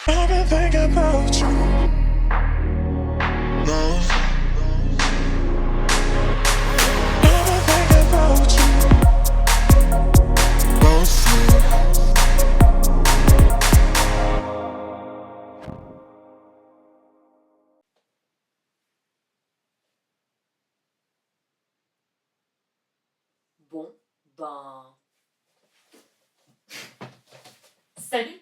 I've been thinking about you. No. I've been thinking about you. Mostly. Bon, ben... Salut!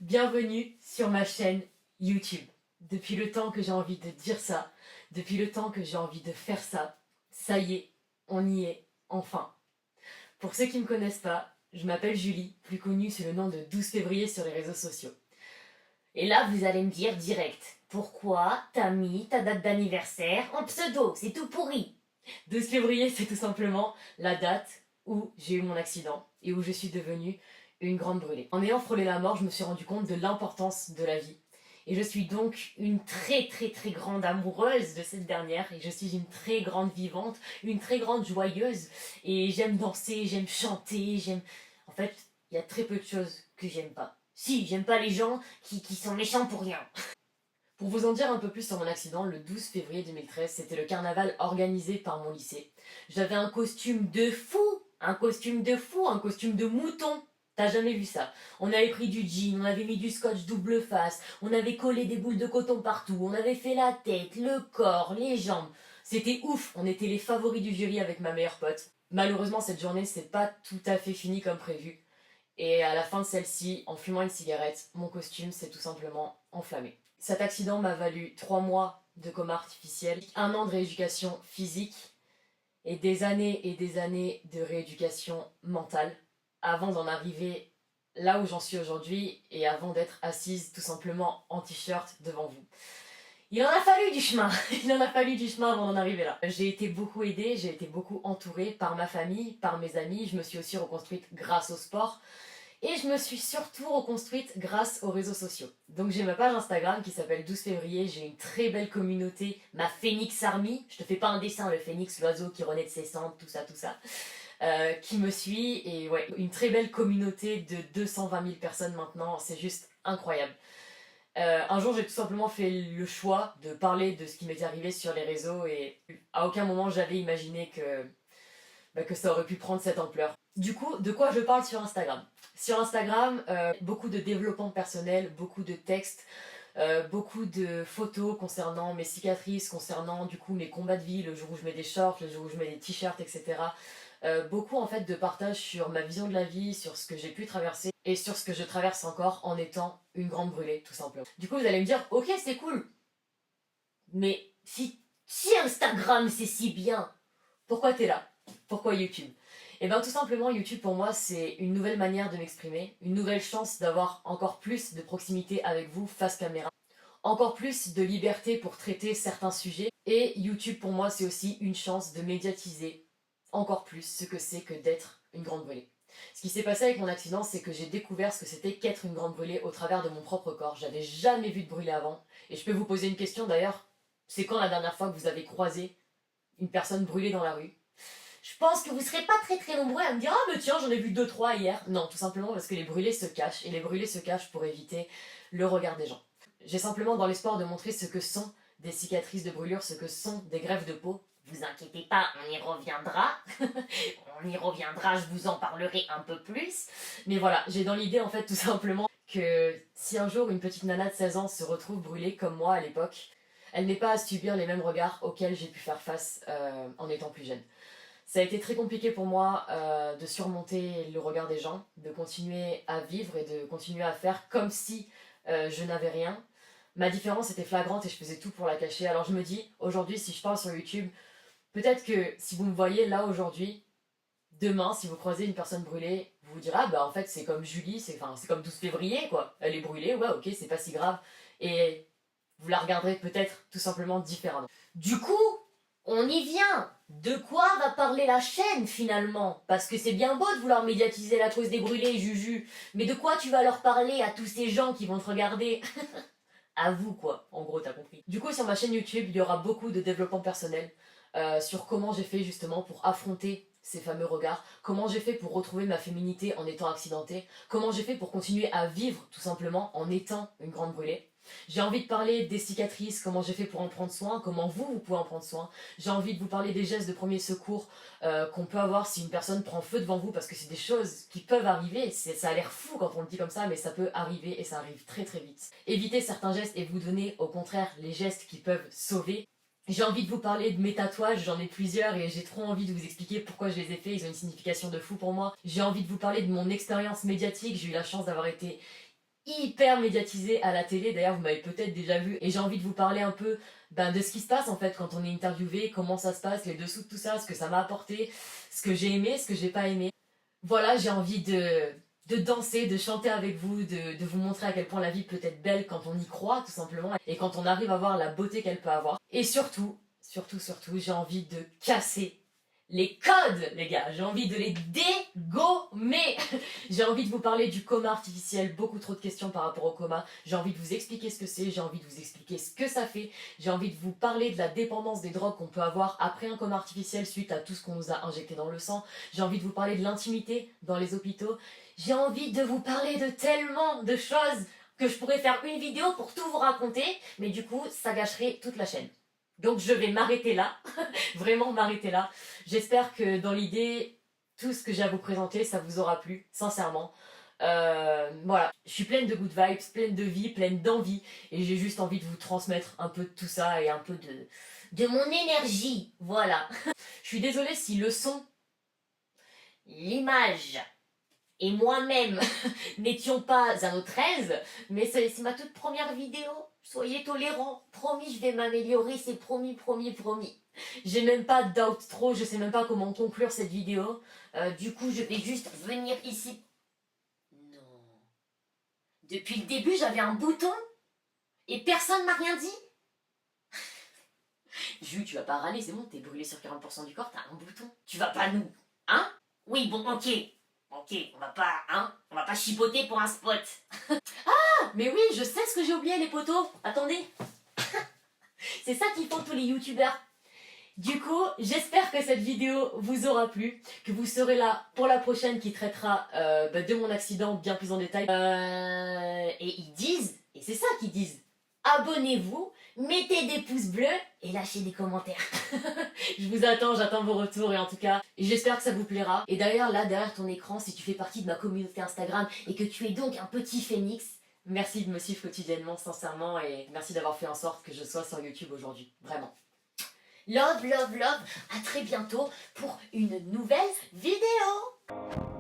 Bienvenue sur ma chaîne YouTube. Depuis le temps que j'ai envie de dire ça, depuis le temps que j'ai envie de faire ça, ça y est, on y est, enfin. Pour ceux qui ne me connaissent pas, je m'appelle Julie, plus connue sous le nom de 12 février sur les réseaux sociaux. Et là, vous allez me dire direct, pourquoi t'as mis ta date d'anniversaire en pseudo? C'est tout pourri! 12 février, c'est tout simplement la date où j'ai eu mon accident et où je suis devenue une grande brûlée. En ayant frôlé la mort, je me suis rendu compte de l'importance de la vie. Et je suis donc une très grande amoureuse de cette dernière. Et je suis une très grande vivante, une très grande joyeuse. Et j'aime danser, j'aime chanter, j'aime... En fait, il y a très peu de choses que j'aime pas. Si, j'aime pas les gens qui sont méchants pour rien. Pour vous en dire un peu plus sur mon accident, le 12 février 2013, c'était le carnaval organisé par mon lycée. J'avais un costume de fou, un costume de fou, un costume de mouton. T'as jamais vu ça? On avait pris du jean, on avait mis du scotch double face, on avait collé des boules de coton partout, on avait fait la tête, le corps, les jambes. C'était ouf, on était les favoris du jury avec ma meilleure pote. Malheureusement, cette journée s'est pas tout à fait finie comme prévu. Et à la fin de celle-ci, en fumant une cigarette, mon costume s'est tout simplement enflammé. Cet accident m'a valu 3 mois de coma artificiel, 1 an de rééducation physique et des années de rééducation mentale avant d'en arriver là où j'en suis aujourd'hui et avant d'être assise tout simplement en t-shirt devant vous. Il en a fallu du chemin, il en a fallu du chemin avant d'en arriver là. J'ai été beaucoup aidée, j'ai été beaucoup entourée par ma famille, par mes amis, je me suis aussi reconstruite grâce au sport. Et je me suis surtout reconstruite grâce aux réseaux sociaux. Donc j'ai ma page Instagram qui s'appelle 12 février, j'ai une très belle communauté, ma Phoenix Army, je te fais pas un dessin, le phénix, l'oiseau qui renaît de ses cendres, tout ça, qui me suit, et ouais, une très belle communauté de 220 000 personnes maintenant, c'est juste incroyable. Un jour j'ai tout simplement fait le choix de parler de ce qui m'était arrivé sur les réseaux et à aucun moment j'avais imaginé que ça aurait pu prendre cette ampleur. Du coup, de quoi je parle sur Instagram? Sur Instagram, beaucoup de développement personnel, beaucoup de textes, beaucoup de photos concernant mes cicatrices, concernant du coup mes combats de vie, le jour où je mets des shorts, le jour où je mets des t-shirts, etc. Beaucoup en fait de partage sur ma vision de la vie, sur ce que j'ai pu traverser et sur ce que je traverse encore en étant une grande brûlée, tout simplement. Du coup, vous allez me dire, ok, c'est cool, mais si Instagram c'est si bien, pourquoi t'es là? Pourquoi YouTube? Et bien tout simplement, YouTube pour moi c'est une nouvelle manière de m'exprimer, une nouvelle chance d'avoir encore plus de proximité avec vous face caméra, encore plus de liberté pour traiter certains sujets. Et YouTube pour moi c'est aussi une chance de médiatiser encore plus ce que c'est que d'être une grande brûlée. Ce qui s'est passé avec mon accident, c'est que j'ai découvert ce que c'était qu'être une grande brûlée au travers de mon propre corps. J'avais jamais vu de brûlé avant. Et je peux vous poser une question d'ailleurs, c'est quand la dernière fois que vous avez croisé une personne brûlée dans la rue? Je pense que vous serez pas très nombreux à me dire ah mais tiens j'en ai vu 2-3 hier. Non, tout simplement parce que les brûlés se cachent et les brûlés se cachent pour éviter le regard des gens. J'ai simplement dans l'espoir de montrer ce que sont des cicatrices de brûlure, ce que sont des greffes de peau. Vous inquiétez pas, on y reviendra. On y reviendra, je vous en parlerai un peu plus. Mais voilà, j'ai dans l'idée en fait tout simplement que si un jour une petite nana de 16 ans se retrouve brûlée comme moi à l'époque, elle n'est pas à subir les mêmes regards auxquels j'ai pu faire face en étant plus jeune. Ça a été très compliqué pour moi de surmonter le regard des gens, de continuer à vivre et de continuer à faire comme si je n'avais rien. Ma différence était flagrante et je faisais tout pour la cacher. Alors je me dis, aujourd'hui, si je parle sur YouTube, peut-être que si vous me voyez là aujourd'hui, demain, si vous croisez une personne brûlée, vous vous direz, ah bah en fait c'est comme Julie, c'est comme 12 février quoi. Elle est brûlée, ouais ok, c'est pas si grave. Et vous la regarderez peut-être tout simplement différemment. Du coup, on y vient. De quoi va parler la chaîne finalement? Parce que c'est bien beau de vouloir médiatiser la cause des brûlés, Juju. Mais de quoi tu vas leur parler à tous ces gens qui vont te regarder? À vous quoi, en gros t'as compris. Du coup sur ma chaîne YouTube, il y aura beaucoup de développement personnel sur comment j'ai fait justement pour affronter ces fameux regards, comment j'ai fait pour retrouver ma féminité en étant accidentée, comment j'ai fait pour continuer à vivre tout simplement en étant une grande brûlée. J'ai envie de parler des cicatrices, comment j'ai fait pour en prendre soin, comment vous pouvez en prendre soin. J'ai envie de vous parler des gestes de premier secours qu'on peut avoir si une personne prend feu devant vous, parce que c'est des choses qui peuvent arriver. Ça a l'air fou quand on le dit comme ça, mais ça peut arriver et ça arrive très très vite. Évitez certains gestes et vous donnez au contraire les gestes qui peuvent sauver. J'ai envie de vous parler de mes tatouages, j'en ai plusieurs et j'ai trop envie de vous expliquer pourquoi je les ai faits, ils ont une signification de fou pour moi. J'ai envie de vous parler de mon expérience médiatique, j'ai eu la chance d'avoir été hyper médiatisée à la télé, d'ailleurs vous m'avez peut-être déjà vu, et j'ai envie de vous parler un peu de ce qui se passe en fait quand on est interviewé, comment ça se passe, les dessous de tout ça, ce que ça m'a apporté, ce que j'ai aimé, ce que j'ai pas aimé. Voilà, j'ai envie de danser, de chanter avec vous, de vous montrer à quel point la vie peut être belle quand on y croit tout simplement, et quand on arrive à voir la beauté qu'elle peut avoir. Et surtout, j'ai envie de casser les codes, les gars, j'ai envie de les dégommer. J'ai envie de vous parler du coma artificiel, beaucoup trop de questions par rapport au coma. J'ai envie de vous expliquer ce que c'est, j'ai envie de vous expliquer ce que ça fait. J'ai envie de vous parler de la dépendance des drogues qu'on peut avoir après un coma artificiel suite à tout ce qu'on nous a injecté dans le sang. J'ai envie de vous parler de l'intimité dans les hôpitaux. J'ai envie de vous parler de tellement de choses que je pourrais faire une vidéo pour tout vous raconter, mais du coup, ça gâcherait toute la chaîne. Donc je vais m'arrêter là, vraiment m'arrêter là. J'espère que dans l'idée, tout ce que j'ai à vous présenter, ça vous aura plu, sincèrement. Voilà, je suis pleine de good vibes, pleine de vie, pleine d'envie, et j'ai juste envie de vous transmettre un peu de tout ça et un peu de mon énergie, voilà. Je suis désolée si le son, l'image et moi-même n'étions pas à notre aise, mais c'est ma toute première vidéo. Soyez tolérants, promis, je vais m'améliorer, c'est promis, promis, promis. J'ai même pas d'outro, je sais même pas comment conclure cette vidéo. Du coup, je vais juste venir ici. Non. Depuis le début, j'avais un bouton et personne m'a rien dit. Jules, tu vas pas râler, c'est bon, t'es brûlé sur 40% du corps, t'as un bouton. Tu vas pas nous, hein? Oui, bon, ok. Ok, on va pas chipoter pour un spot. Ah, mais oui, je sais ce que j'ai oublié, les potos. Attendez. C'est ça qu'ils font tous les youtubeurs. Du coup, j'espère que cette vidéo vous aura plu, que vous serez là pour la prochaine qui traitera de mon accident bien plus en détail. Et ils disent, et c'est ça qu'ils disent, abonnez-vous, mettez des pouces bleus et lâchez des commentaires. Je vous attends, j'attends vos retours et en tout cas, j'espère que ça vous plaira. Et d'ailleurs, là, derrière ton écran, si tu fais partie de ma communauté Instagram et que tu es donc un petit phénix, merci de me suivre quotidiennement, sincèrement, et merci d'avoir fait en sorte que je sois sur YouTube aujourd'hui, vraiment. Love, love, love, à très bientôt pour une nouvelle vidéo.